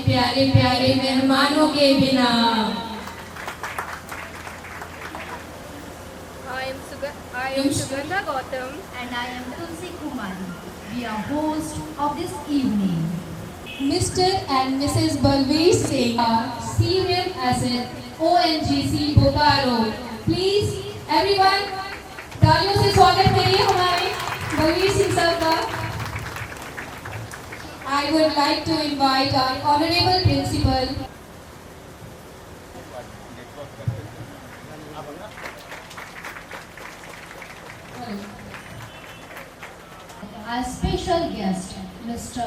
प्यारे प्यारे मेहमानों के बिना। I am Sugandha Gautam and I am Tulsi Kumari. We are hosts of this evening. Mr. and Mrs. Balveer Singh are Senior Asset ONGC Bokaro. Please everyone तालियों से स्वागत करिए हमारे बलवीर सिंह सर का। I would like to invite our Honorable Principal our special guest, Mr.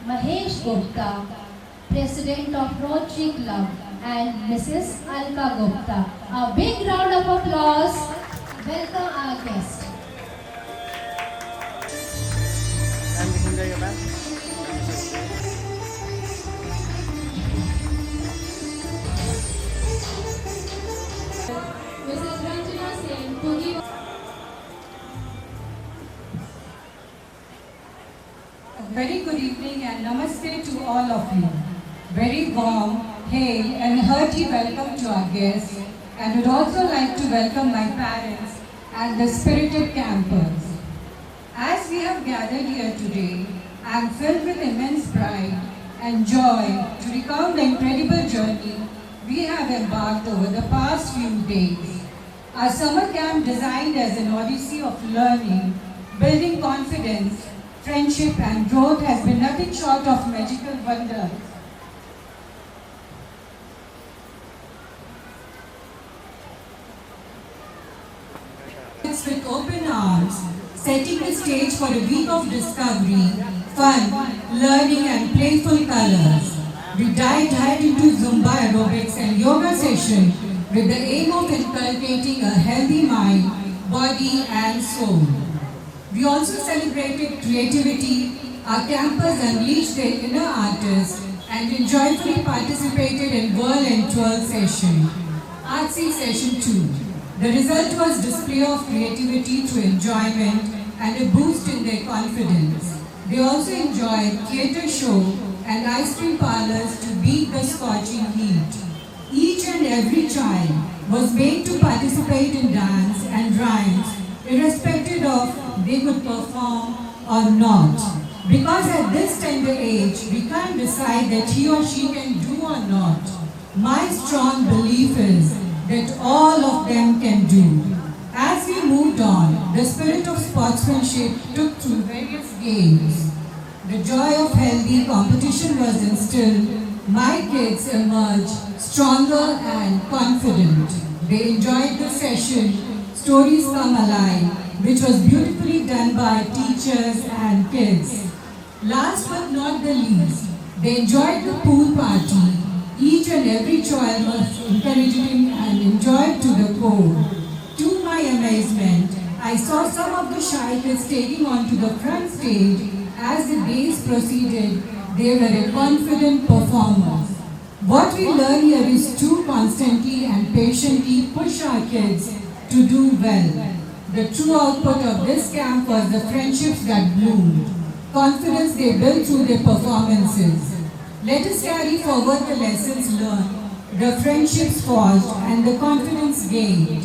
Mahesh Gupta, President of Rotary Club, and Mrs. Alka Gupta. A big round of applause. Welcome our guest. Ma'am दिख जाएगा ma'am Mrs. Ranjana Singh to give Very good evening and namaste to all of you. Very warm, hail and hearty welcome to our guests, and would also like to welcome my parents and the spirited campers. As we have gathered here today, I am filled with immense pride and joy to recount the incredible journey we have embarked over the past few days. Our summer camp, designed as an odyssey of learning, building confidence, friendship and growth, has been nothing short of magical wonders. It's with open arms, setting the stage for a week of discovery, fun, learning and playful colors. We dived right into Zumba aerobics and yoga session with the aim of inculcating a healthy mind, body and soul. We also celebrated creativity. Our campers unleashed their inner artists and joyfully participated in Whirl and Twirl session, Artsy session 2. The result was display of creativity through enjoyment and a boost in their confidence. They also enjoyed theatre show and ice cream parlors to beat the scorching heat. Each and every child was made to participate in dance and rhymes, irrespective of they could perform or not. Because at this tender age, we can't decide that he or she can do or not. My strong belief is that all of them can do. As we moved on, the spirit of sportsmanship took through various games. The joy of healthy competition was instilled. My kids emerged stronger and confident. They enjoyed the session, Stories Come Alive, which was beautifully done by teachers and kids. Last but not the least, they enjoyed the pool party. Each and every child was encouraging and enjoyed to the core. To my amazement, I saw some of the shy kids taking on to the front stage. As the days proceeded, they were a confident performers. What we learn here is to constantly and patiently push our kids to do well. The true output of this camp was the friendships that bloomed, confidence they built through their performances. Let us carry forward the lessons learned, the friendships forged, and the confidence gained.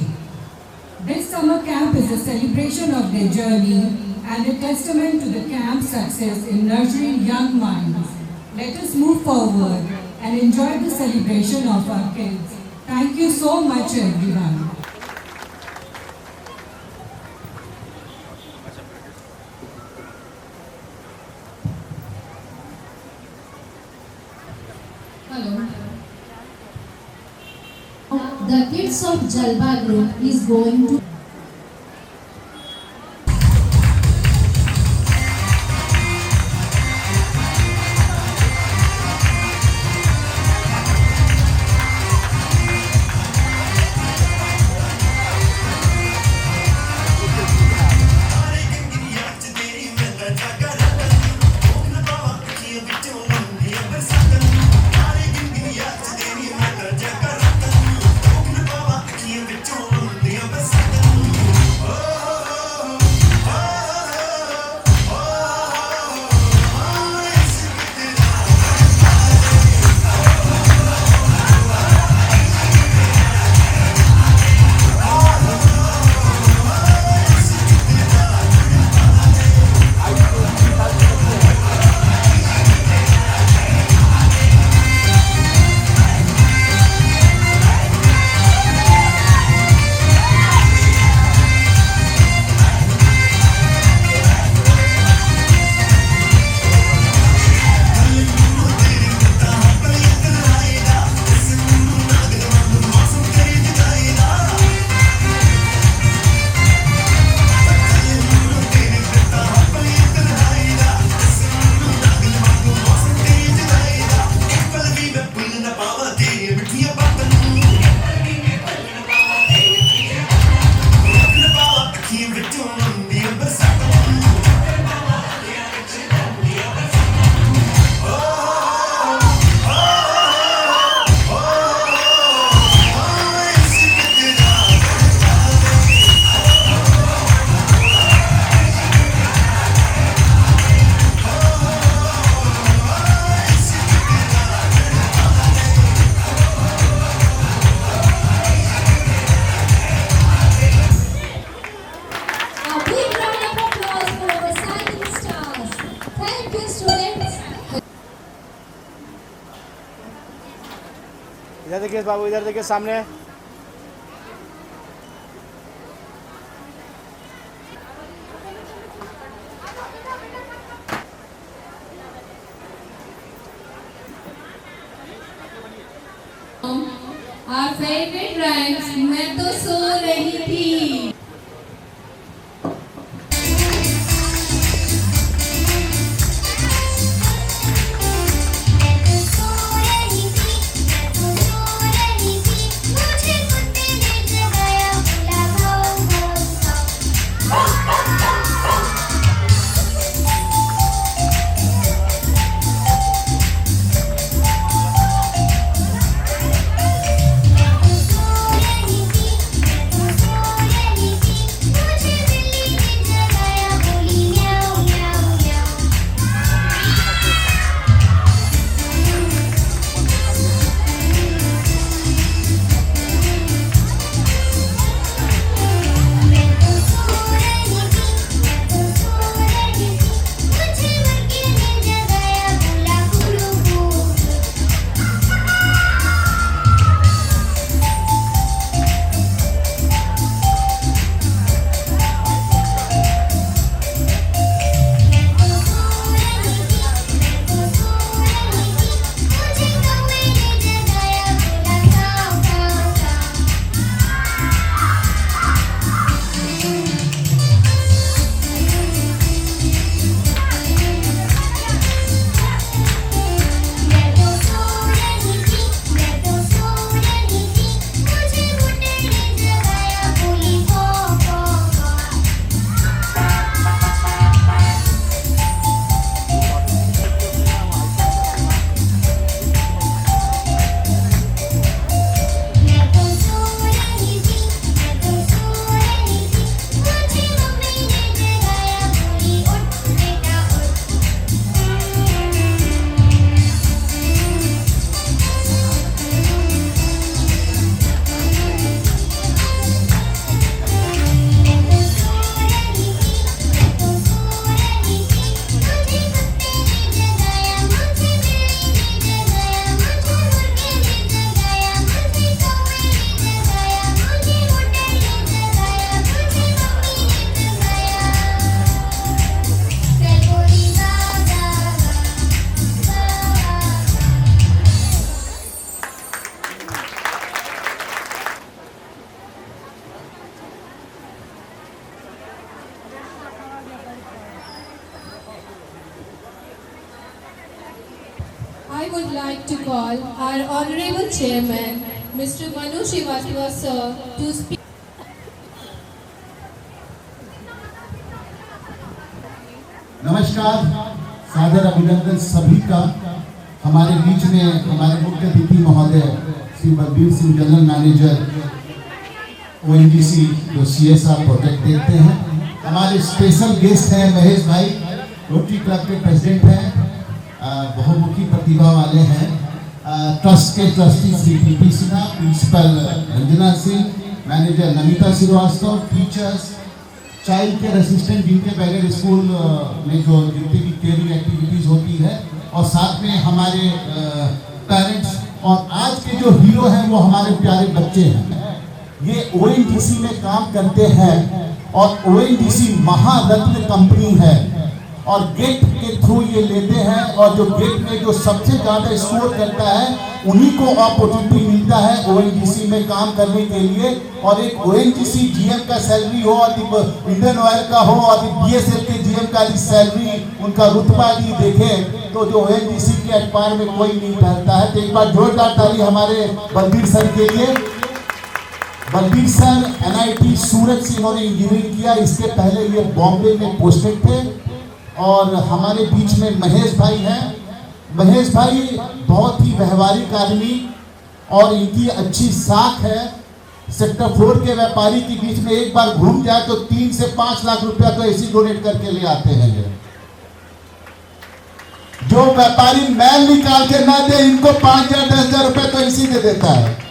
This summer camp is a celebration of their journey and a testament to the camp's success in nurturing young minds. Let us move forward and enjoy the celebration of our kids. Thank you so much, everyone. Hello. The kids of Jalba Group is going to Bye. इधर देखिए बाबू, इधर देखिए सामने। Our favorite rhymes, मैं तो सो रही थी। I would like to call our Honorable Chairman, Mr. Manu Srivastava sir, to speak. नमस्कार, सादर अभिनंदन सभी का। हमारे बीच में हमारे मुख्य अतिथि महोदय Shri Balbir Singh, general manager ONGC जो CSR प्रोजेक्ट देखते हैं। हमारे स्पेशल गेस्ट हैं महेश भाई, रोटरी क्लब के प्रेसिडेंट हैं, बहुमुखी प्रतिभा वाले हैं। ट्रस्ट के trustee Shri PP Sinha, principal Ranjana Singh, manager Namita Srivastava, teachers, child care assistant जिनके बगैर स्कूल में जो जितनी भी केयरिंग एक्टिविटीज़ होती है, और साथ में हमारे पेरेंट्स, और आज के जो हीरो हैं वो हमारे प्यारे बच्चे हैं। ये ONGC में काम करते हैं और ONGC महारत्न कंपनी है और गेट के थ्रू ये लेते हैं, और जो गेट में जो सबसे ज़्यादा स्कोर करता है उन्हीं को अपॉर्चुनिटी मिलता है ONGC में काम करने के लिए। और एक ONGC GM का सैलरी हो और इंडियन ऑयल का हो और BSL के GM का सैलरी, उनका रुतबा भी देखें तो जो ONGC के अखबार में कोई नहीं ठहरता है। तो एक बार जोरदार ताली हमारे बलबीर सर के लिए। बलबीर सर NIT सूरत से इन्होंने इंजीनियरिंग किया, इसके पहले ये बॉम्बे में पोस्टेड थे। और हमारे बीच में महेश भाई हैं। महेश भाई बहुत ही व्यवहारिक आदमी और इनकी अच्छी साख है। सेक्टर 4 के व्यापारी के बीच में एक बार घूम जाए तो 3 से 5 लाख रुपया तो ऐसी डोनेट करके ले आते हैं। जो व्यापारी मैल निकाल के ना दे, इनको 5,000 10,000 रुपए तो इसी दे देता है।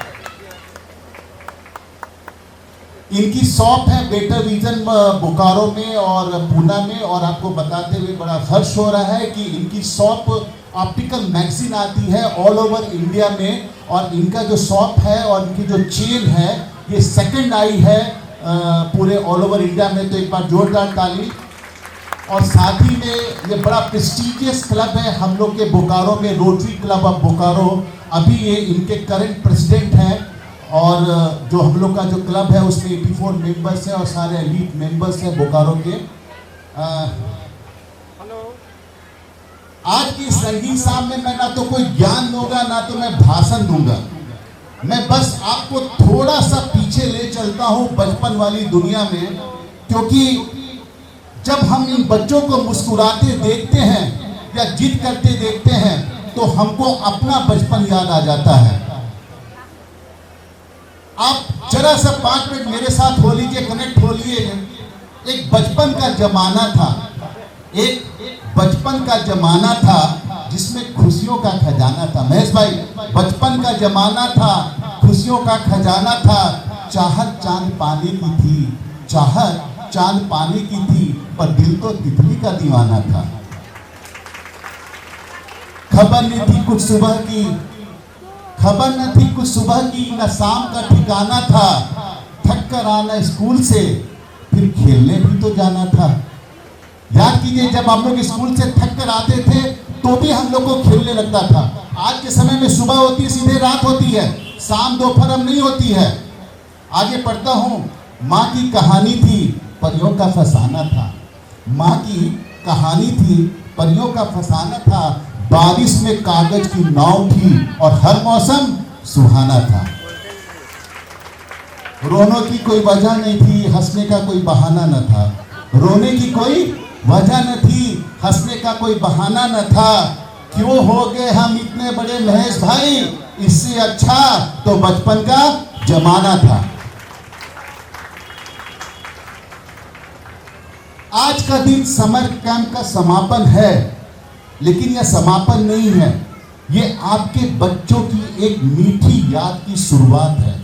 इनकी शॉप है बेटर विजन बोकारो में और पूना में, और आपको बताते हुए बड़ा हर्ष हो रहा है कि इनकी शॉप ऑप्टिकल मैगजीन आती है ऑल ओवर इंडिया में, और इनका जो शॉप है और इनकी जो चेन है ये सेकंड आई है पूरे ऑल ओवर इंडिया में, तो एक बार जोरदार ताली। और साथ ही में ये बड़ा प्रेस्टिजियस क्लब है हम लोग के बोकारो में, रोटरी क्लब ऑफ बोकारो। अभी ये इनके करंट प्रेसिडेंट हैं, और जो हम लोग का जो क्लब है उसमें 84 मेंबर्स हैं और सारे एलीट मेंबर्स हैं बोकारो के। आज की इस रंगीन शाम में मैं ना तो कोई ज्ञान दूंगा ना तो मैं भाषण दूंगा, मैं बस आपको थोड़ा सा पीछे ले चलता हूं बचपन वाली दुनिया में, क्योंकि जब हम इन बच्चों को मुस्कुराते देखते हैं या जिद करते देखते हैं तो हमको अपना बचपन याद आ जाता है। आप जरा सा 5 मिनट मेरे साथ हो लीजिए, कनेक्ट हो लीजिए। एक बचपन का जमाना था, एक बचपन का जमाना था जिसमें खुशियों का खजाना था। महेश भाई, बचपन का जमाना था, खुशियों का खजाना था। चाहत चांद पाने की थी, चाहत चांद पाने की थी, पर दिल तो तितली का दीवाना था। खबर नहीं थी कुछ सुबह की, खबर न थी कुछ सुबह की, न शाम का ठिकाना था। थक कर आना स्कूल से, फिर खेलने भी तो जाना था। याद कीजिए, जब हम लोग स्कूल से थक कर आते थे तो भी हम लोग को खेलने लगता था। आज के समय में सुबह होती है सीधे रात होती है, शाम दोपहर अब नहीं होती है। आगे पढ़ता हूँ, माँ की कहानी थी परियों का फसाना था, माँ की कहानी थी परियों का फसाना था। बारिश में कागज की नाव थी और हर मौसम सुहाना था। रोने की कोई वजह नहीं थी, हंसने का कोई बहाना न था। रोने की कोई वजह न थी, हंसने का कोई बहाना न था। क्यों हो गए हम इतने बड़े महेश भाई, इससे अच्छा तो बचपन का जमाना था। आज का दिन समर कैंप का समापन है, लेकिन यह समापन नहीं है, ये आपके बच्चों की एक मीठी याद की शुरुआत है।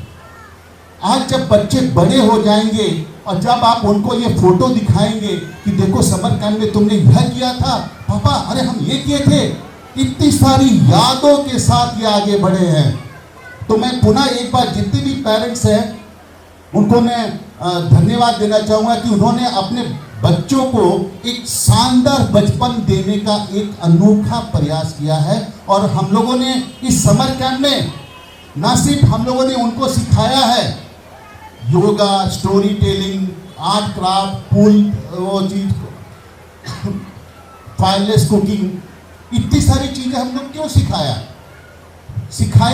आज जब बच्चे बड़े हो जाएंगे और जब आप उनको ये फोटो दिखाएंगे कि देखो समर कैंप में तुमने यह किया था पापा, अरे हम ये किए थे, इतनी सारी यादों के साथ ये आगे बढ़े हैं। तो मैं पुनः एक बार जितने भी पेरेंट्स हैं उनको मैं धन्यवाद देना चाहूँगा कि उन्होंने अपने बच्चों को एक शानदार बचपन देने का एक अनोखा प्रयास किया है। और हम लोगों ने इस समर कैंप में ना सिर्फ हम लोगों ने उनको सिखाया है yoga, story telling, art craft, pool वो चीज, फायरलेस कुकिंग, इतनी सारी चीजें हम लोग क्यों सिखाया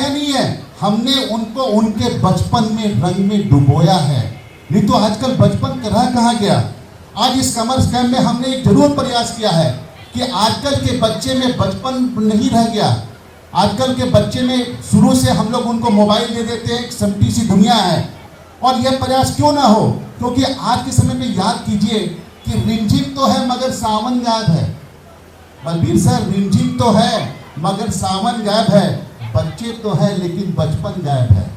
नहीं है, हमने उनको उनके बचपन में रंग में डुबोया है। नहीं तो आजकल बचपन रह कहाँ गया। आज इस समर कैंप में हमने एक जरूर प्रयास किया है कि आजकल के बच्चे में बचपन नहीं रह गया। आजकल के बच्चे में शुरू से हम लोग उनको मोबाइल दे देते हैं, एक सिमटी सी दुनिया है। और यह प्रयास क्यों ना हो, क्योंकि आज के समय में याद कीजिए कि रिमझिम तो है मगर सावन गायब है। बलबीर सर, रिमझिम तो है मगर सावन गायब है, बच्चे तो है लेकिन बचपन गायब है।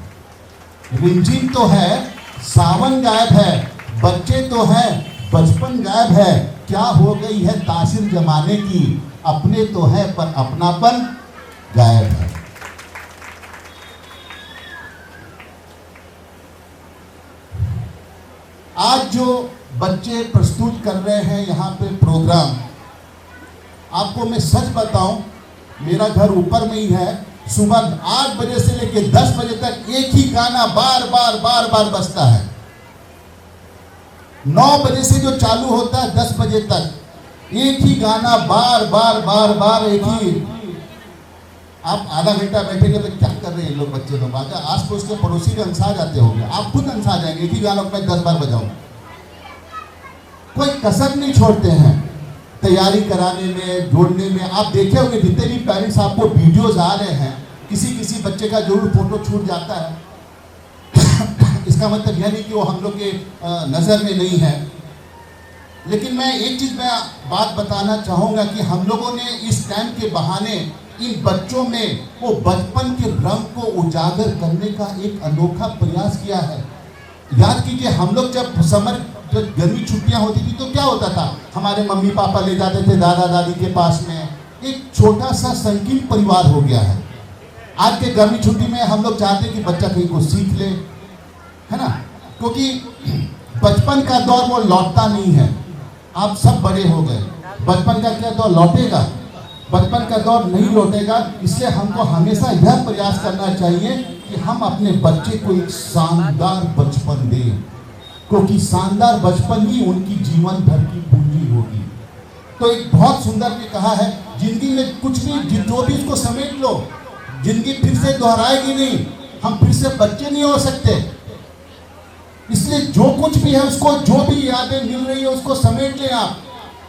रिमझिम तो है, सावन गायब है, बच्चे तो है, बचपन गायब है। क्या हो गई है तासीर जमाने की, अपने तो है पर अपनापन गायब है। आज जो बच्चे प्रस्तुत कर रहे हैं यहाँ पे प्रोग्राम, आपको मैं सच बताऊं, मेरा घर ऊपर में ही है। सुबह 8 बजे से लेकर 10 बजे तक एक ही गाना बार बार बजता है। 9 बजे से जो चालू होता है 10 बजे तक एक ही गाना बार एक ही। आप आधा घंटा बैठेंगे तो क्या कर रहे हैं लोग, बच्चे लोग आगे आस पड़ोस के पड़ोसी भी अंसा जाते होंगे, आप खुद अंसा जाएंगे। एक ही गाना मैं 10 बार बजाऊं, कोई कसर नहीं छोड़ते हैं तैयारी कराने में, जोड़ने में। आप देखे होंगे जितने भी पेरेंट्स आपको वीडियोज आ रहे हैं, किसी बच्चे का जरूर फोटो छूट जाता है। इसका मतलब यह नहीं कि वो हम लोग के नज़र में नहीं है। लेकिन मैं एक चीज़ मैं बात बताना चाहूँगा कि हम लोगों ने इस कैंप के बहाने इन बच्चों में वो बचपन के रंग को उजागर करने का एक अनोखा प्रयास किया है। याद कीजिए, हम लोग जब गर्मी छुट्टियां होती थी तो क्या होता था, हमारे मम्मी पापा ले जाते थे दादा दादी के पास में, एक छोटा सा संकीर्ण परिवार हो गया है। आज के गर्मी छुट्टी में हम लोग चाहते हैं कि बच्चा कहीं कुछ सीख ले, है ना, क्योंकि बचपन का दौर वो लौटता नहीं है। आप सब बड़े हो गए, बचपन का क्या दौर लौटेगा? बचपन का दौर नहीं लौटेगा। इसलिए हमको हमेशा यह प्रयास करना चाहिए कि हम अपने बच्चे को एक शानदार बचपन दें, क्योंकि शानदार बचपन ही उनकी जीवन भर की पूंजी होगी। तो एक बहुत सुंदर ने कहा है, जिंदगी में कुछ भी जो भी इसको समेट लो, जिंदगी फिर से दोहराएगी नहीं, हम फिर से बच्चे नहीं हो सकते। इसलिए जो कुछ भी है उसको, जो भी यादें मिल रही है उसको समेट लें आप।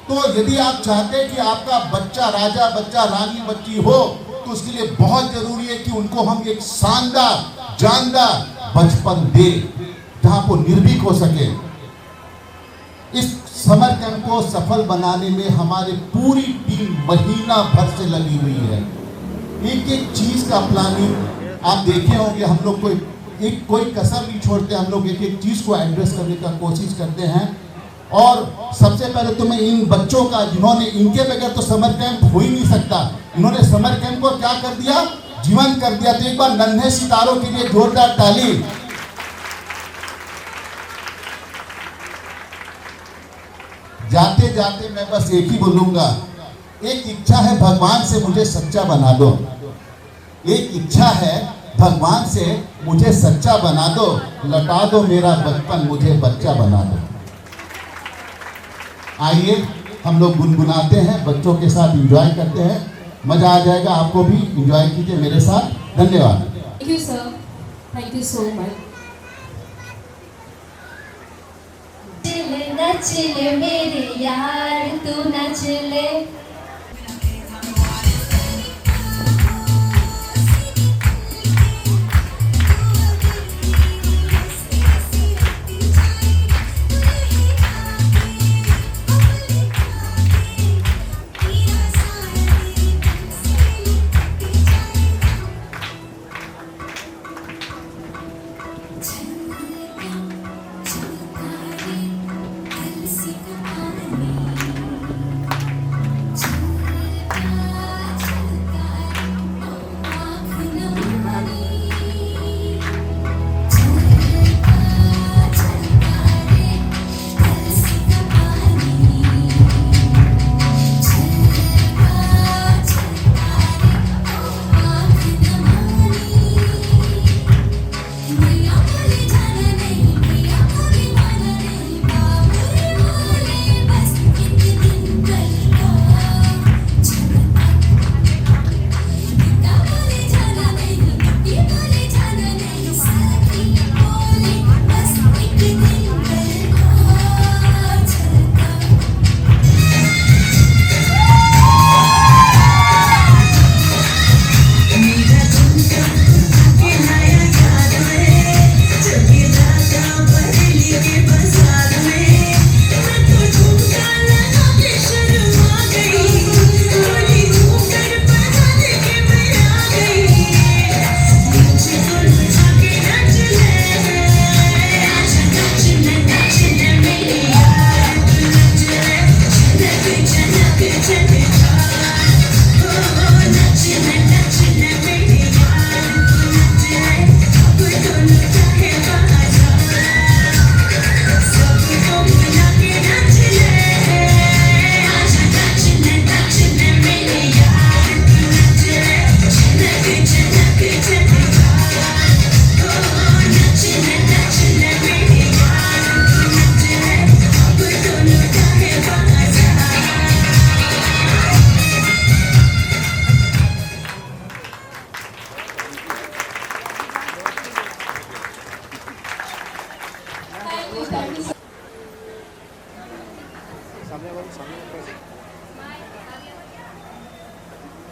तो यदि आप चाहते हैं कि आपका बच्चा राजा, बच्चा रानी, बच्ची हो, तो उसके लिए बहुत जरूरी है कि उनको हम एक शानदार जानदार बचपन दें जहां वो निर्भीक हो सके। इस समर कैंप को सफल बनाने में हमारी पूरी टीम महीना भर से लगी हुई है। एक एक चीज का प्लानिंग आप देखे होंगे, हम लोग कोई कसर नहीं छोड़ते। हम लोग एक एक चीज को एड्रेस करने का कोशिश करते हैं। और सबसे पहले तो मैं इन बच्चों का, जिन्होंने, इनके बगैर तो समर कैंप हो ही नहीं सकता, इन्होंने समर कैंप को क्या कर दिया, जीवन कर दिया। तो एक बार नन्हे सितारों के लिए जोरदार ताली। जाते जाते मैं बस एक ही बोलूंगा, एक इच्छा है भगवान से मुझे सच्चा बना दो। एक इच्छा है भगवान से मुझे सच्चा बना दो, लौटा दो मेरा बचपन, मुझे बच्चा बना दो। आइए हम लोग गुनगुनाते हैं, बच्चों के साथ एंजॉय करते हैं, मजा आ जाएगा। आपको भी एंजॉय कीजिए मेरे साथ। धन्यवाद। Thank you, sir. Thank you so much. नच ले मेरे यार, तू नच ले।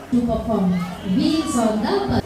To perform Wheels on the Bus.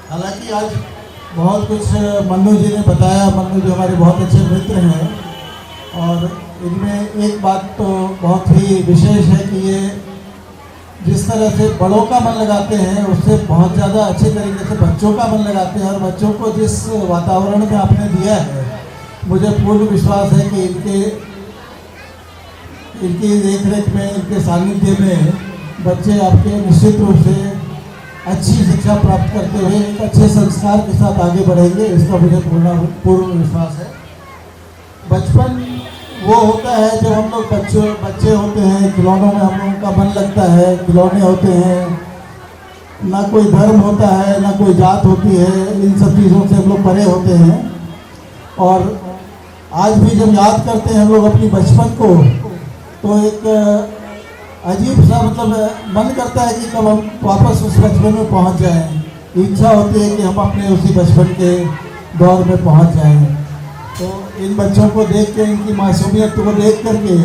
हालांकि आज बहुत कुछ मन्नू जी ने बताया। मन्नू जी हमारे बहुत अच्छे मित्र हैं और इनमें एक बात तो बहुत ही विशेष है कि ये जिस तरह से बड़ों का मन लगाते हैं उससे बहुत ज़्यादा अच्छे तरीके से बच्चों का मन लगाते हैं। और बच्चों को जिस वातावरण में आपने दिया है, मुझे पूर्ण विश्वास है कि इनकी देख रेख में, इनके सानिध्य में बच्चे आपके निश्चित रूप से अच्छी शिक्षा प्राप्त करते हुए एक अच्छे संस्कार के साथ आगे बढ़ेंगे, इसका मुझे पूर्ण विश्वास है। बचपन वो होता है जब हम लोग बच्चे होते हैं, खिलौनों में हम लोगों का मन लगता है, खिलौने होते हैं, ना कोई धर्म होता है ना कोई जात होती है, इन सब चीज़ों से हम लोग परे होते हैं। और आज भी जब याद करते हैं हम लोग अपनी बचपन को, तो एक अजीब सा मतलब मन करता है कि कब हम वापस उस बचपन में पहुंच जाएं। इच्छा होती है कि हम अपने उसी बचपन के दौर में पहुंच जाएं। तो इन बच्चों को देख के, इनकी मासूमियत को देख करके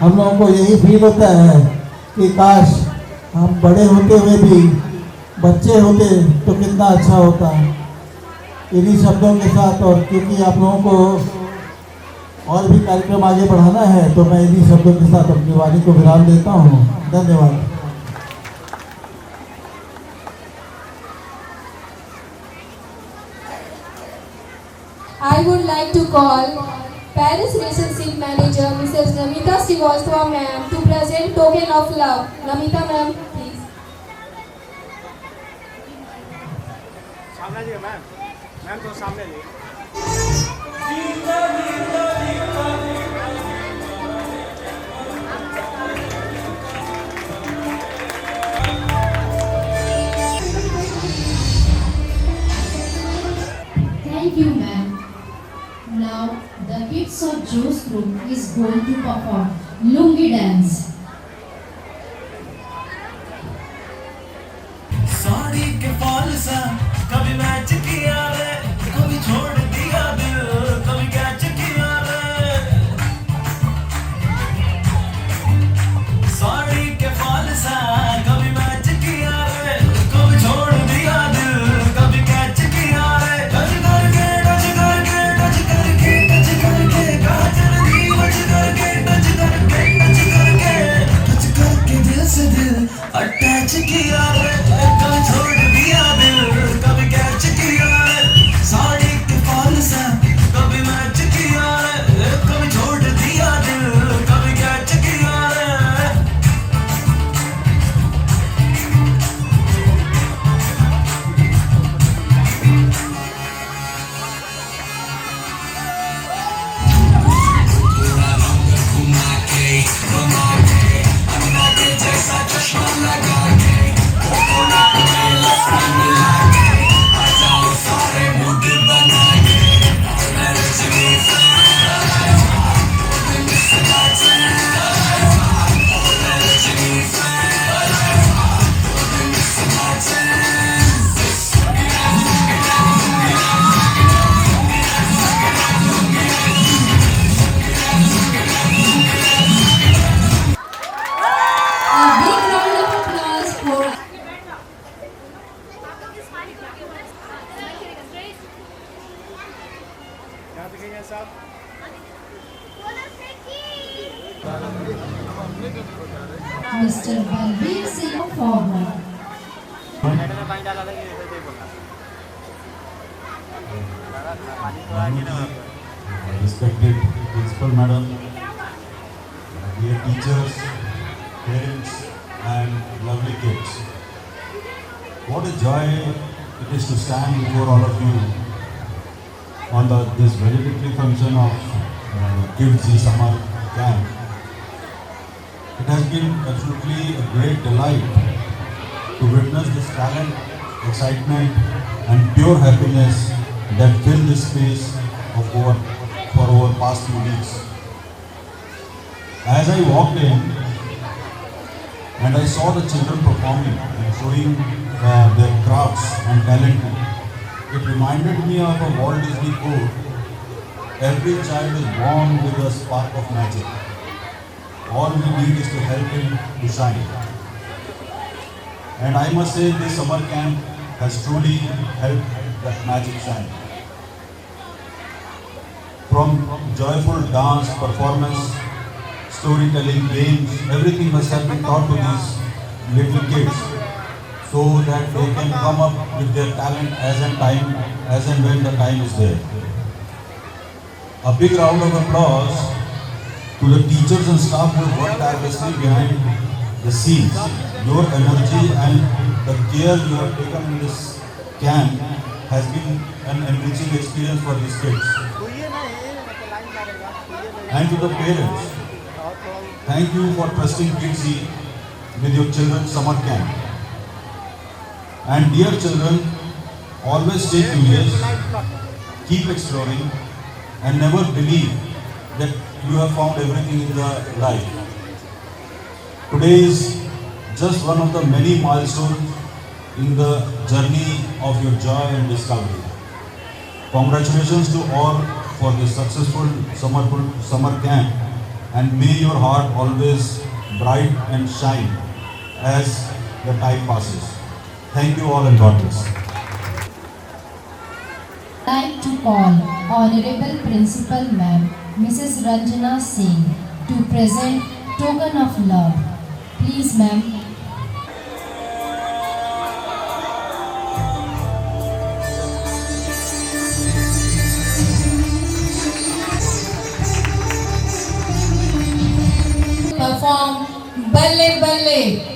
हम लोगों को यही फील होता है कि काश हम बड़े होते हुए भी बच्चे होते तो कितना अच्छा होता। इन्हीं शब्दों के साथ, और क्योंकि आप लोगों को और भी कार्यक्रम आगे बढ़ाना है, तो मैं इन्हीं शब्दों के साथ अपनी वाणी को विराम देता हूँ। धन्यवाद। I would like to call Paris Relationship Manager Mrs. Namita Srivastava ma'am to present token of love. Namita ma'am, please. सामने जी मैम तो सामने जी। Thank you, ma'am. Now, the kids of Joe's group is going to perform Lungi dance. Sari के fall सा कभी match किया रे, कभी छोड़ दिया दिल, कभी कैच किया रे। साड़ी के फॉल सा कभी मैच किया रे, कभी छोड़ दिया दिल, कभी कैच किया रे। टच करके टच करके टच करके टच करके कहा चल दी, टच करके टच करके टच करके टच करके दिल से दिल अटैच किया रे। कभी छोड़ दिया दिल, कभी कैच किया रे। साड़ी के फॉल सा कभी मैच किया रे, कभी छोड़ दिया दिल, कभी कैच किया रे। जैसा चश्मा लगा के सारे मूड बना के A big round of applause for यहाँ दिखेंगे साहब। Mr. Balbir Singh forward. Net में पानी डाला था कि इधर से बोलना। पानी तो आगे ना। Respected Principal Madam, dear teachers, parents and lovely kids. What a joy it is to stand before all of you on this valedictory function of Kids Summer Camp. It has been absolutely a great delight to witness this talent, excitement and pure happiness that fill this space for over past few weeks. As I walked in and I saw the children performing and showing their crafts and talent, it reminded me of a Walt Disney quote: every child is born with a spark of magic. All we need is to help him to shine. And I must say this summer camp has truly helped that magic shine. From joyful dance, performance, storytelling, games, everything must have been taught to these little kids so that they can come up with their talent as and when the time is there. A big round of applause to the teachers and staff who worked tirelessly behind the scenes. Your energy and the care you have taken in this camp has been an enriching experience for these kids. And to the parents, thank you for trusting Kidsy with your children's summer camp. And dear children, always stay curious, keep exploring, and never believe that you have found everything in the life. Today is just one of the many milestones in the journey of your joy and discovery. Congratulations to all for this successful summer camp, and may your heart always bright and shine as the time passes. Thank you all and God bless. Like to call Honorable Principal Ma'am Mrs. Ranjana Singh to present token of love. Please, ma'am. Perform Balle Balle.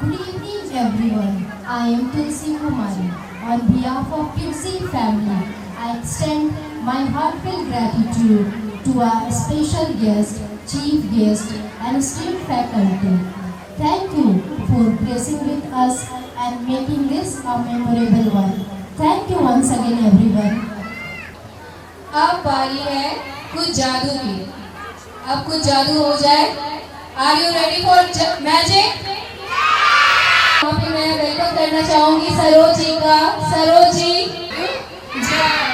Good evening everyone. I am Tulsi Kumari. On behalf of Kidsy family, I extend my heartfelt gratitude to our special guest, chief guest and esteemed faculty. Thank you for blessing with us and making this a memorable one. Thank you once again everyone. अब बारी है कुछ जादू की. अब कुछ जादू हो जाए. Are you ready for magic? यहाँ पे मैं वेलकम करना चाहूंगी सरोज जी का. सरोज जी.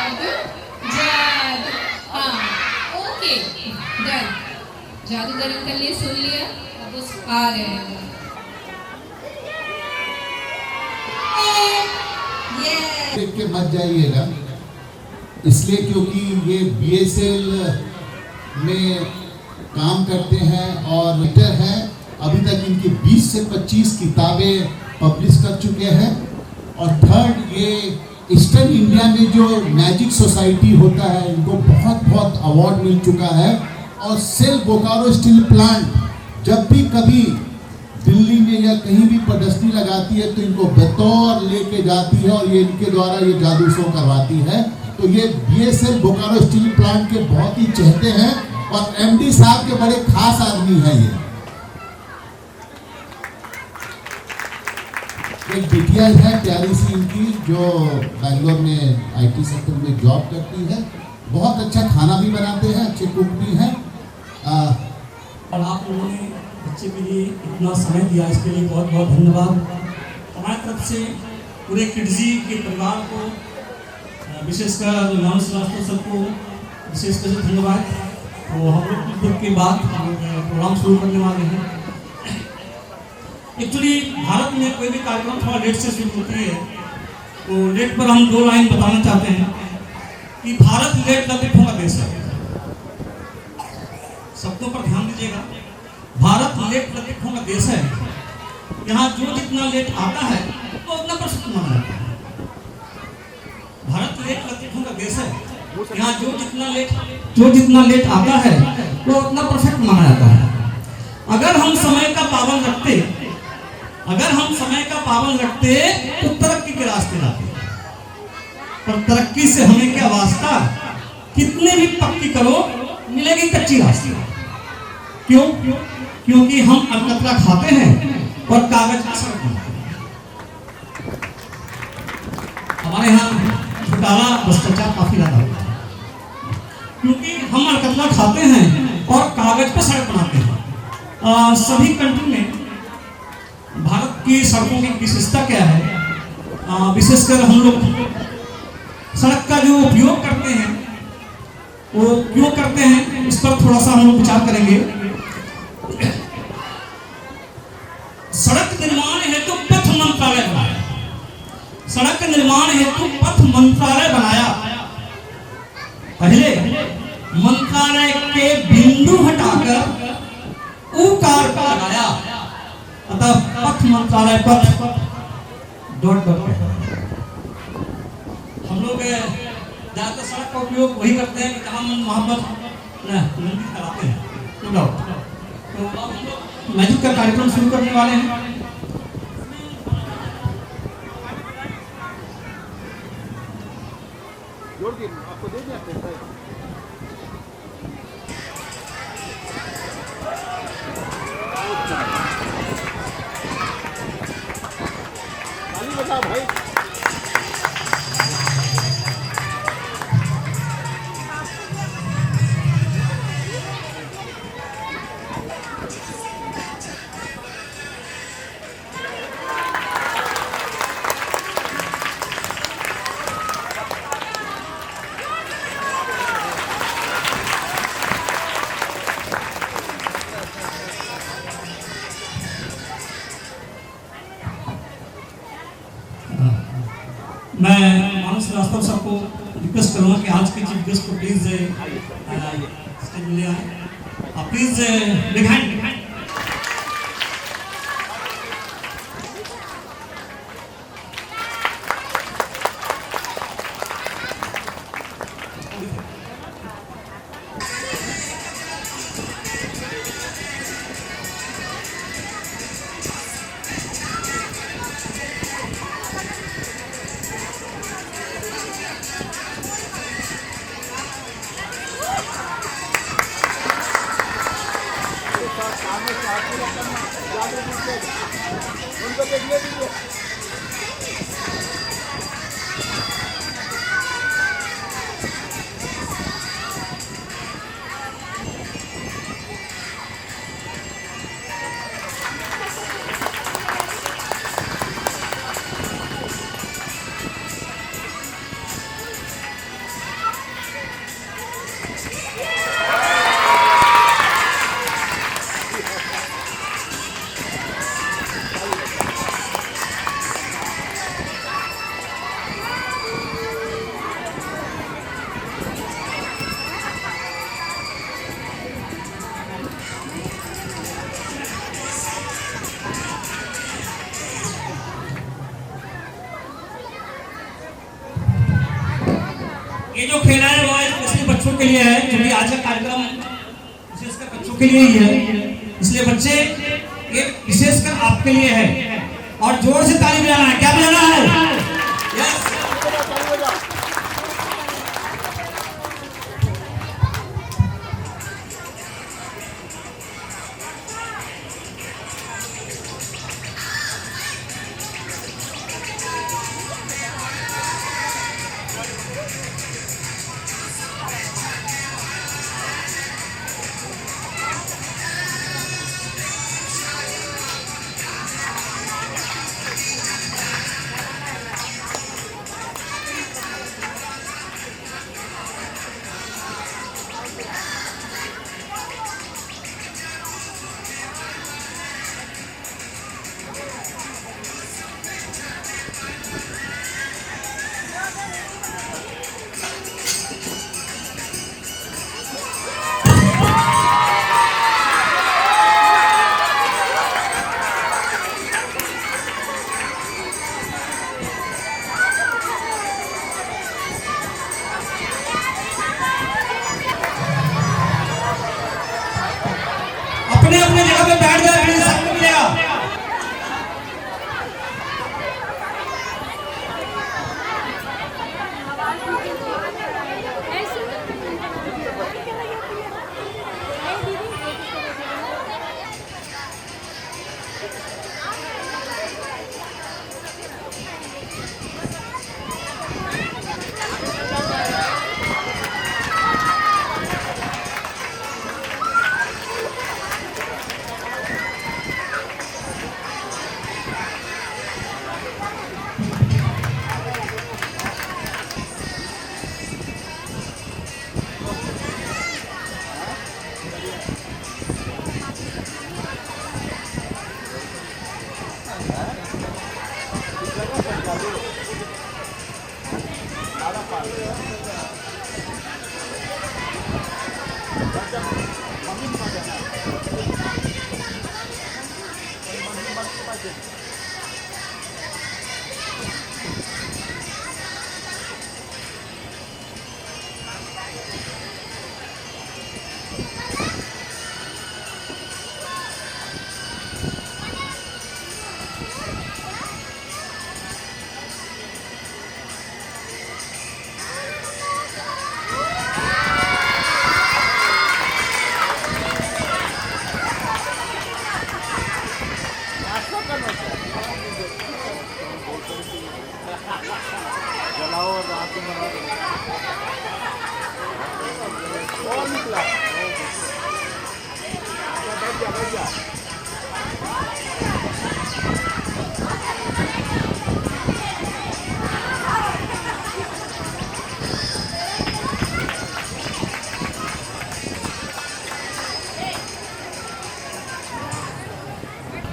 जादूगर अंकल ने सुन लिया, अब उस आ रहे हैं। देख के मत जाइएगा, इसलिए क्योंकि ये BSL में काम करते हैं और राइटर हैं। अभी तक इनकी 20 से 25 किताबें पब्लिश कर चुके हैं। और थर्ड, ये ईस्टर्न इंडिया में जो मैजिक सोसाइटी होता है, इनको बहुत बहुत अवार्ड मिल चुका है। और सेल बोकारो स्टील प्लांट जब भी कभी दिल्ली में या कहीं भी प्रदर्शनी लगाती है तो इनको बतौर लेके जाती है और ये इनके द्वारा ये जादू शो करवाती है। तो ये BSL बोकारो स्टील प्लांट के बहुत ही चहेते हैं और MD साहब के बड़े खास आदमी हैं। ये एक बिटिया है प्यारी सी इनकी, जो बैंगलोर में IT सेक्टर में जॉब करती है। बहुत अच्छा खाना भी बनाते हैं, अच्छे कुक भी हैं। और आप लोगों ने बच्चे के लिए इतना समय दिया, इसके लिए बहुत बहुत धन्यवाद। हमारी तरफ से पूरे किड्जी के परिवार को, विशेषकर नाम श्रीवास्तव सबको विशेषकर से धन्यवाद। तो हम लोग कुछ देर के बाद प्रोग्राम शुरू करने वाले हैं। एक्चुअली भारत में कोई भी कार्यक्रम थोड़ा लेट से शुरू होती है, तो लेट पर हम 2 लाइन बताना चाहते हैं कि भारत लेट लतीफों का देश है। शब्दों पर ध्यान दीजिएगा। भारत लेट लतीफों का देश है। यहाँ जो जितना लेट आता है वो उतना प्रसिद्ध माना जाता है। भारत लेट लतीफों का देश है। यहाँ जो जितना लेट आता है वो उतना परफेक्ट माना जाता है। अगर हम समय का पाबंद रखते तो तरक्की के रास्ते लाते, पर तरक्की से हमें क्या वास्ता? कितने भी पक्की करो, मिलेगी कच्ची रास्ते। क्यों? क्योंकि हम अलकतरा खाते हैं और कागज का सड़क बनाते हैं। हमारे यहाँ घोटाला भ्रष्टाचार काफी ज्यादा होता है, क्योंकि हम अलकतरा खाते हैं और कागज पर सड़क बनाते हैं। सभी कंट्री में भारत की सड़कों की विशेषता क्या है? विशेषकर हम लोग सड़क का जो उपयोग करते हैं वो क्यों करते हैं, इस पर थोड़ा सा हम लोग विचार करेंगे। सड़क निर्माण हेतु पथ मंत्रालय बनाया। सड़क निर्माण हेतु पथ मंत्रालय बनाया। पहले मंत्रालय के बिंदु हटाकर उकार का लगाया, अतः पथ मंत्रालय पथ डॉट डॉट। हम लोग ज्यादातर सड़क का उपयोग वही करते हैं कि जहाँ मन मोहब्बत कराते हैं। तो अब हम लोग मैजिक का कार्यक्रम शुरू करने वाले हैं। जोड़ दिए, आपको दे दिया पैसा। बता भाई, मैं मानस श्रीवास्तव साहब को रिक्वेस्ट करूँगा कि आज के चीफ गेस्ट को प्लीज स्टेज ले आए। Please big hand. उनको देखने दीजिए। बच्चों के लिए है, क्योंकि आज का कार्यक्रम विशेषकर बच्चों के लिए ही है, इसलिए बच्चे ये विशेषकर आपके लिए है। और जोर से ताली बजाना है, क्या बजाना है? यस। अपने अपने जगह पे बैठ जाए, प्लीज, सबको मिलेगा।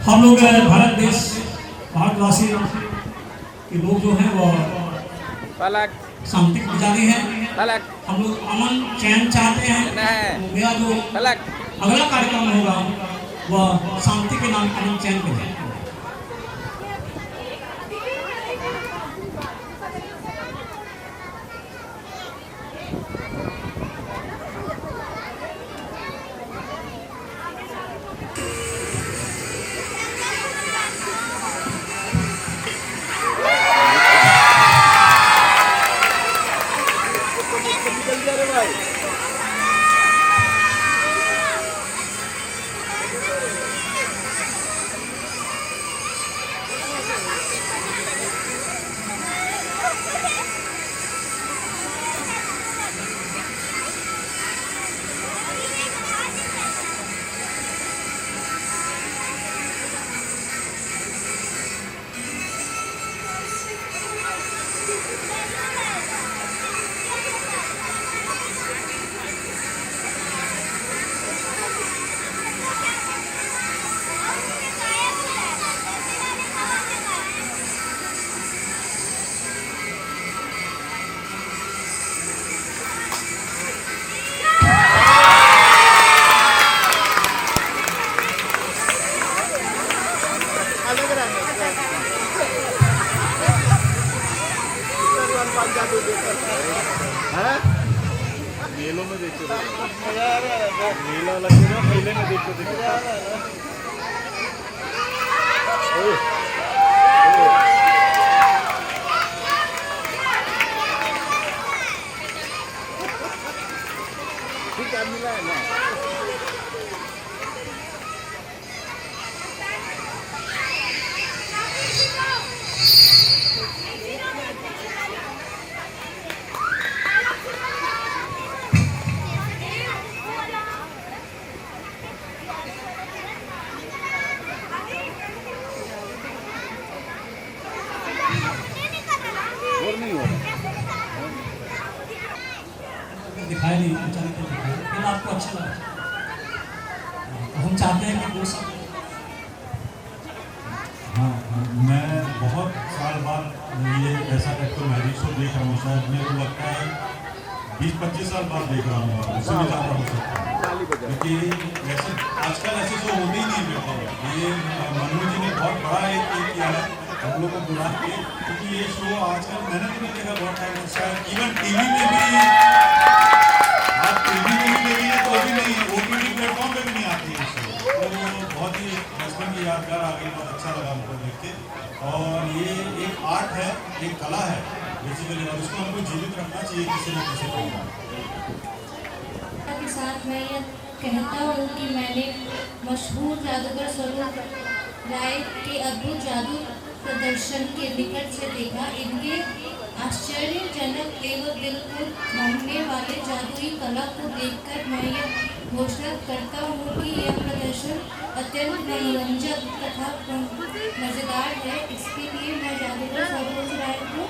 हम लोग भारत देश, भारतवासी के लोग जो हैं वो शांति के पुजारी हैं। हम लोग अमन चैन चाहते हैं। तो मेरा जो अगला कार्यक्रम होगा वह शांति के नाम अमन चैन पे है। मेलों में देखते थे, मेला लगे ना, मेले में देखते थे। ठीक है, मिला है ना। और नहीं हो रहा। दिखाई नहीं, अचानक दिखाई, लेकिन आपको अच्छा लगा। हम चाहते हैं कि वो सब हाँ, मैं बहुत साल बाद ये ऐसा टाइप का मैजिक शो देख रहा हूँ। शायद मेरे को लगता है 20-25 साल बाद देख रहा हूँ, और उससे भी ज़्यादा हो सकता है, क्योंकि ऐसे आजकल ऐसे शो होते ही नहीं बिल्कुल। ये मनोज जी ने बहुत बड़ा एक किया है हम लोग को बुला के, क्योंकि ये शो आजकल मैंने भी नहीं देखा बहुत टाइम से। शायद इवन टीवी में भी, आप टीवी में भी देखिए तो अभी नहीं, OTT प्लेटफॉर्म पे भी नहीं आती है शो। तो बहुत ही बचपन की यादगार आ गई, बहुत अच्छा लगा हमको देख के। और ये एक आर्ट है, एक कला है बेसिकली, और इसको हमको जीवित रखना चाहिए किसी न किसी प्रकार। के साथ मैं ये कहता हूँ कि मैंने मशहूर जादूगर स्वरूप राय के अद्भुत जादू प्रदर्शन के निकट से देखा। इनके आश्चर्यजनक एवं दिल को मोहने वाले जादुई कला को देखकर मैं यह घोषणा करता हूँ कि यह प्रदर्शन अत्यंत मनोरंजक तथा मज़ेदार है। इसके लिए मैं जादूगर सरोज राय को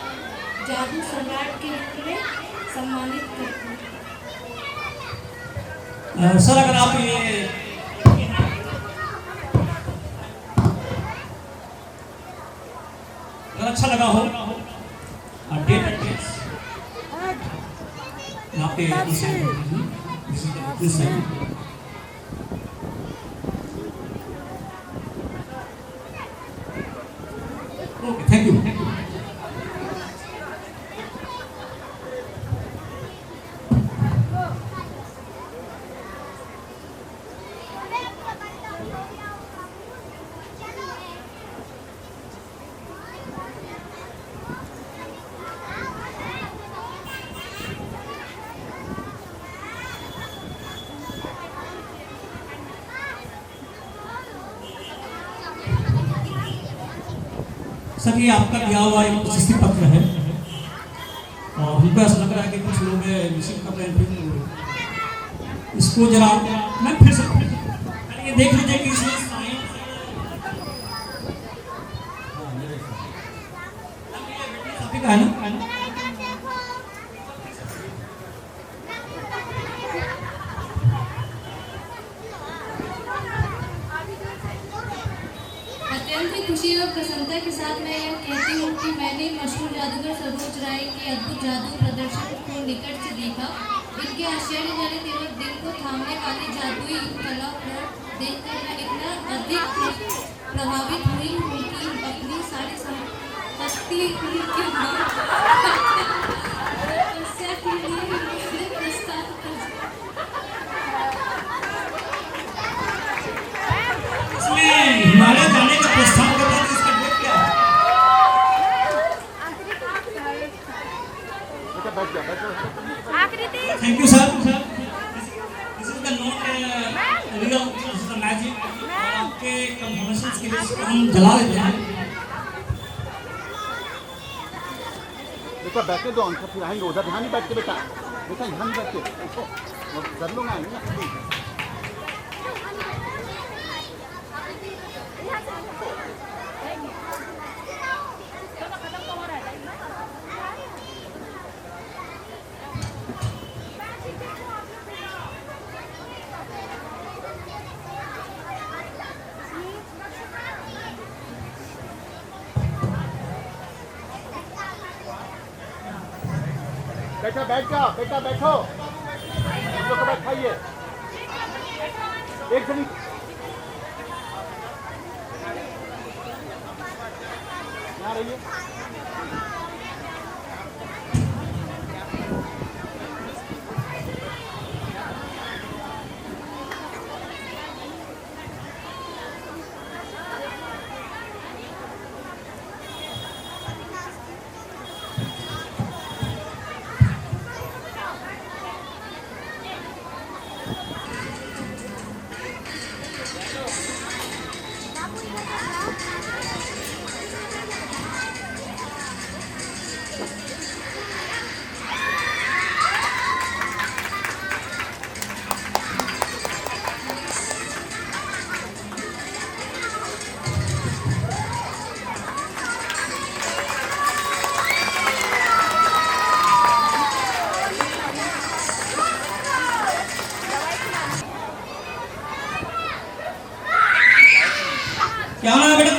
जादू सम्राट के रूप में सम्मानित करती हूँ। सर, अगर आप ये अगर अच्छा लगा हो डेट एंड डेट्स यहाँ पे ओके, थैंक यू। सर, ये आपका दिया हुआ एक प्रशस्ति पत्र है, और हमको ऐसा लग रहा है कि कुछ लोग रिसीव कर रहे हैं। इसको जरा मैं फिर से ये देख लीजिए कि इसमें साइन का है ना। अत्यंत ही खुशी और प्रसन्नता के साथ मैं यह कहती हूँ कि मैंने मशहूर जादूगर सरोज राय के अद्भुत जादू प्रदर्शन को निकट से देखा। इनके आश्चर्यजनक एवं दिल को थामने वाली जादुई कला को देखकर मैं इतना अधिक प्रभावित हुई हूँ कि अपनी सारी संपत्ति के लिए प्रस्ताव कर हिमालय जाने का प्रस्ताव कर रहा है, इसका डेट क्या है? Thank you sir. This is the not real, this is the magic. आपके कंफर्मेशंस के लिए हम जला लेते हैं। बेटा बैठे दो, हम सब फिर आएंगे उधर। ध्यान नहीं बैठ के बेटा, बेटा ध्यान बैठ के कर लो ना, आएंगे ना। बेटा बैठ जा, बेटा बैठो, हम लोग को बैठाइए। एक जनी यहाँ रहिए। क्या नाम है बेटा?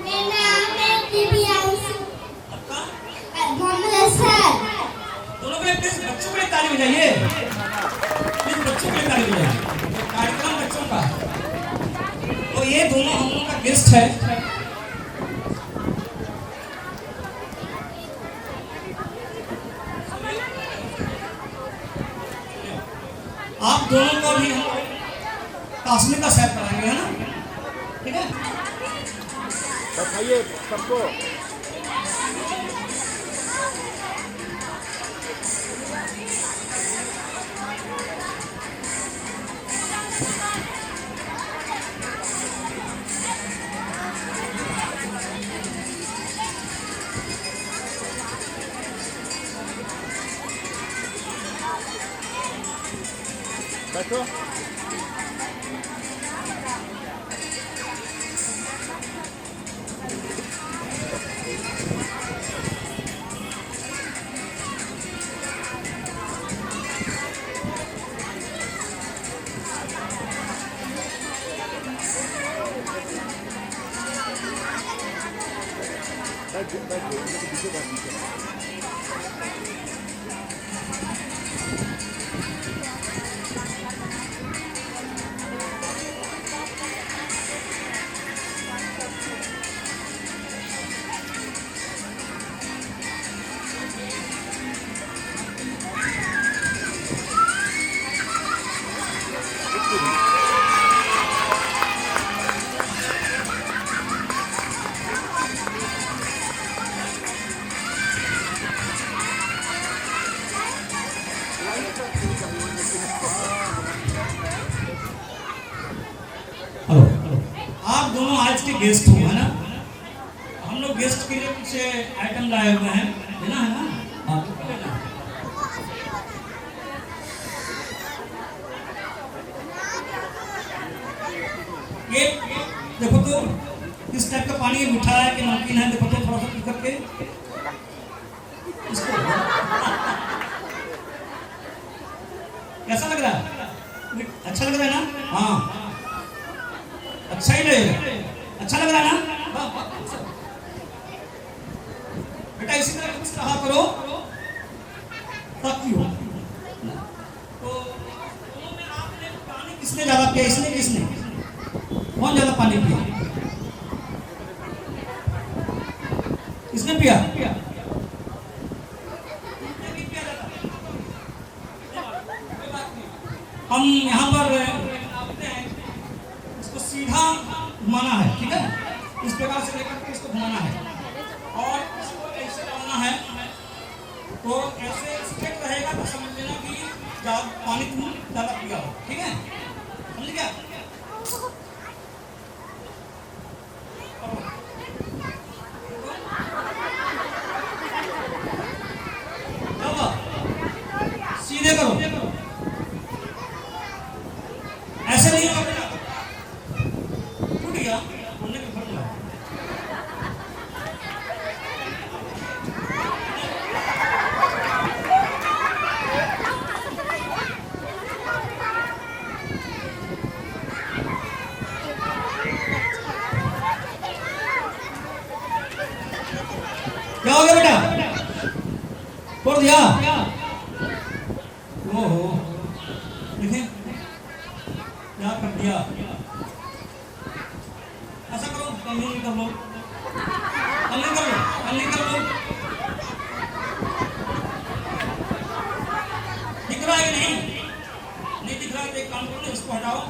मेरा नाम है दिव्यांशु मोहम्मद असहर। दोनों के प्लीज बच्चों के लिए ताली बजाइए। प्लीज बच्चों के लिए ताली बजाइए। कार्यक्रम बच्चों का। तो ये दोनों हम लोग का गेस्ट है। आप दोनों को भी हम काश्मीर का सैर कराएंगे, है ना? ठीक है? बताइए सबको। बैठो। हेलो, आप दोनों आज के गेस्ट हो, है ना? हम लोग गेस्ट के लिए कुछ आइटम लाए हुए हैं, लेना है ना? हाँ, तो लेना है। ये देखो तो किस टाइप का पानी है, मीठा है कि नमकीन है? देखो तो थोड़ा सा पी करके इसको कैसा लग रहा है? अच्छा लग रहा है ना? हाँ, अच्छा ही लगेगा। अच्छा लग रहा है ना? बेटा इसी तरह कुछ कहा करो ताकि हो। तो दोनों में आपने पानी किसने ज्यादा पिया? इसने किसने? कौन ज्यादा पानी पिया? किसने पिया? हम यहाँ पर इसको सीधा घुमाना है, ठीक है? इस प्रकार से लेकर के इसको घुमाना है और इसको ऐसे डालना है। तो ऐसे स्ट्रेट रहेगा तो समझ लेना कि पानी तुम ज़्यादा पिया हो, ठीक है? समझ गया? सीधे करो, ऐसे नहीं होगा बेटा, टूट गया बोलने के फर्क लगा। क्या हो गया बेटा? तोड़ दिया? ओहो, देखें क्या कर दिया। ऐसा करो, कमली कर लो, कमली कर लो, कमली कर लो। दिख रहा है कि नहीं? नहीं दिख रहा है तो एक काम करो, इसको हटाओ।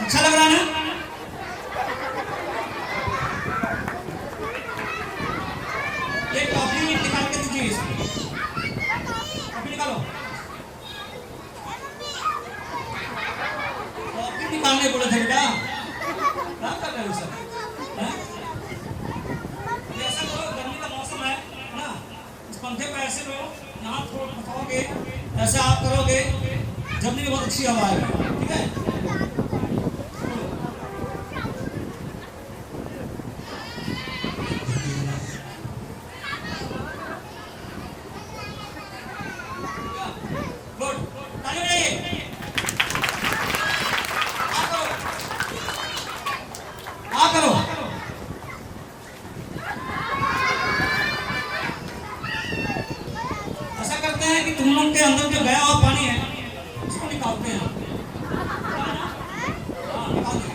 अच्छा लग रहा है ना? ये टॉफी निकाल के दीजिए इसको। टॉफी निकालो। टॉफी निकालने बोले थे बेटा। क्या कर रहे हो सर? ऐसा करो, गर्मी का मौसम है ना, इस पंखे पे ऐसे लो, यहाँ थोड़ा पकाओगे, ऐसे आप करोगे, जब भी बहुत अच्छी हवा आएगी, ठीक है? गुड, ताली बजाइए। आ करो। ऐसा करते हैं कि तुम लोग के अंदर जो गया हुआ पानी है उसको निकालते हैं। हाँ, निकाल दो।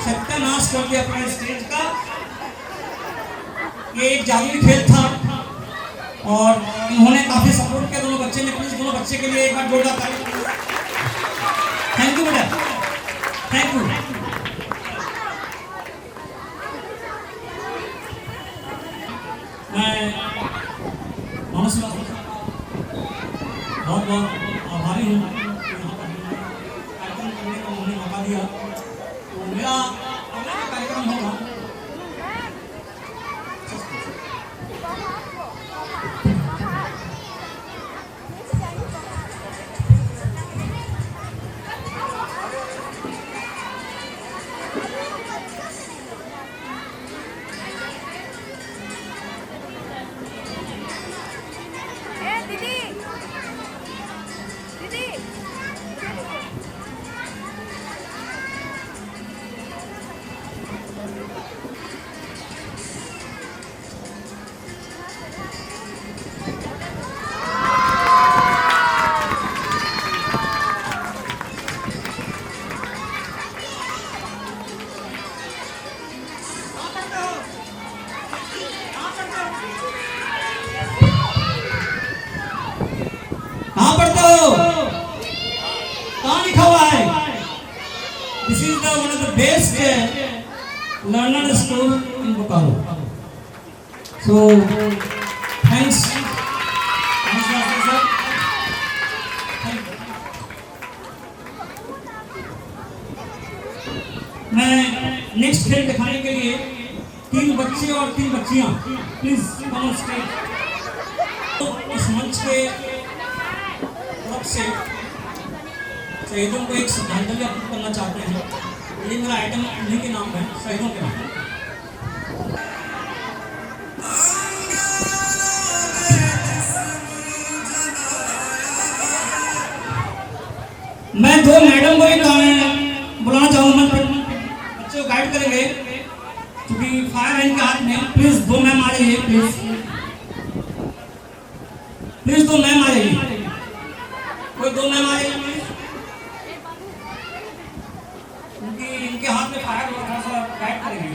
सत्यानाश कर दिया अपने स्टेज का। ये एक जादुई खेल था और इन्होंने काफी सपोर्ट किया दोनों बच्चे ने। प्लीज दोनों बच्चे के लिए एक बार जोरदार ताली। थैंक यू बेटा, थैंक यू। मैं बहुत बहुत आभारी हूँ यहाँ पर कार्यक्रम करने का उन्होंने मौका दिया। तो मेरा अगला जो कार्यक्रम होगा कहाँ पढ़ते हो? कहाँ लिखा हुआ है? This is the one of the best learner school in Bokaro. So thanks, thanks sir. मैं नेक्स्ट खेल दिखाने के लिए 3 बच्चे और 3 बच्चियां प्लीज कम ऑन स्टेज। इस मंच के से शहीदों को एक श्रद्धांजलि अर्पित करना चाहते हैं। ये मेरा आइटम उन्हीं के नाम है, शहीदों के नाम। मैं 2 मैडम को एक बुलाना चाहूँगा, बच्चे को गाइड करेंगे क्योंकि फायर है इनके हाथ में। प्लीज 2 मैम आ जाइए, प्लीज 2 मैम आ जाइए। कोई 2 मैम आ जाइए, क्योंकि इनके हाथ में फायर हुआ, थोड़ा सा गाइड करेंगे।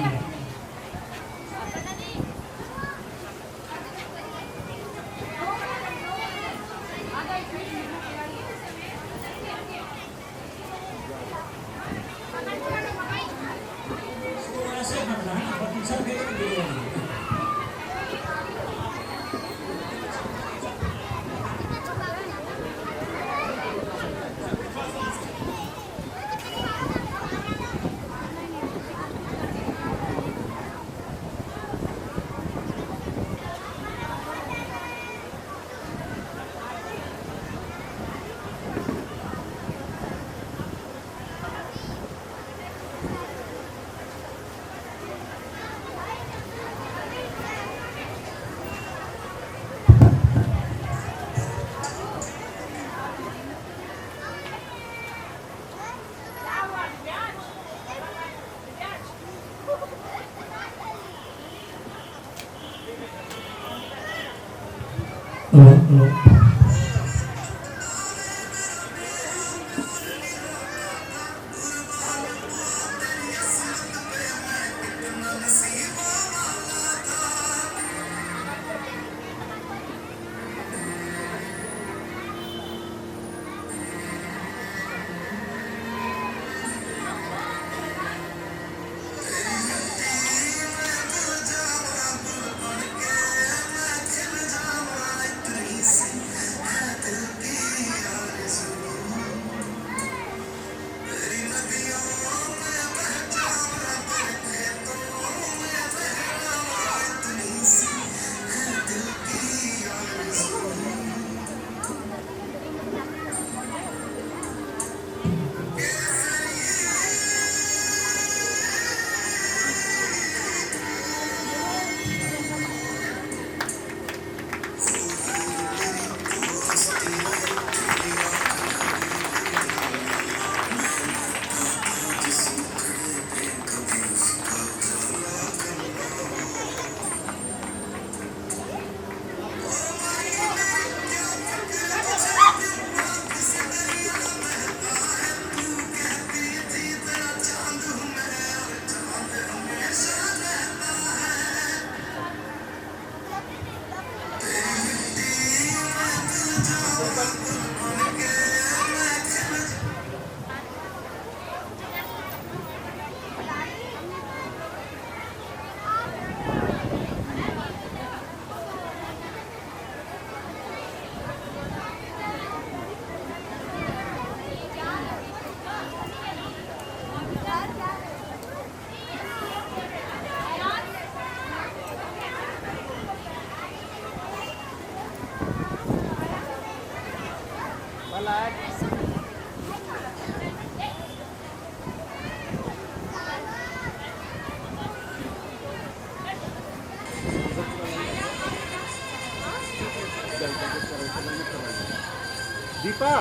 दीपा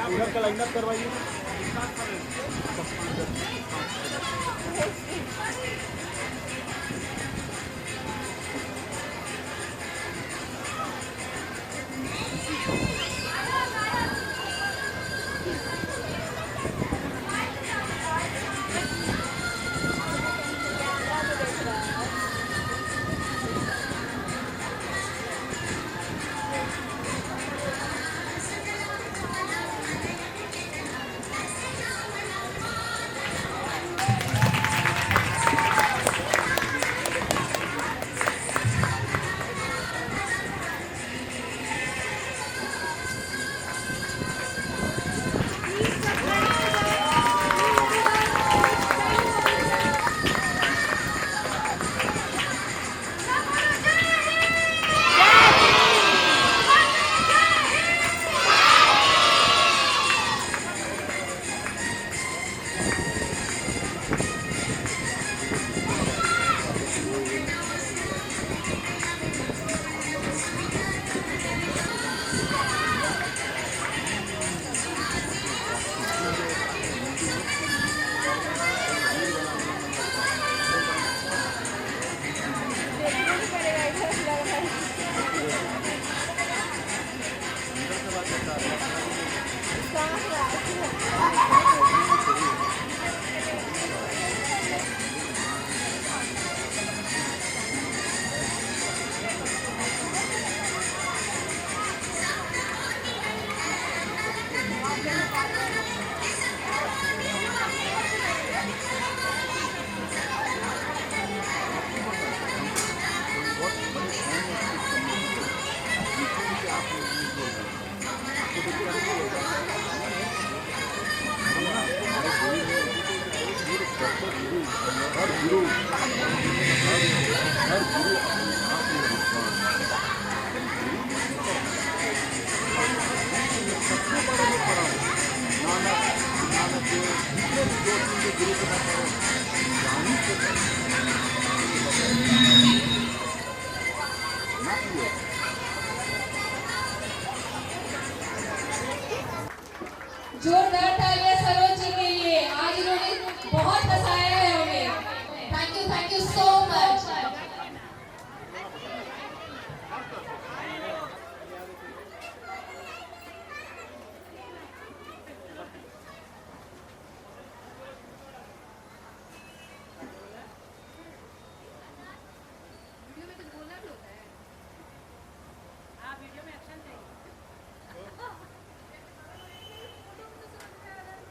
इधर का लाइनअप करवाइए। जोरदार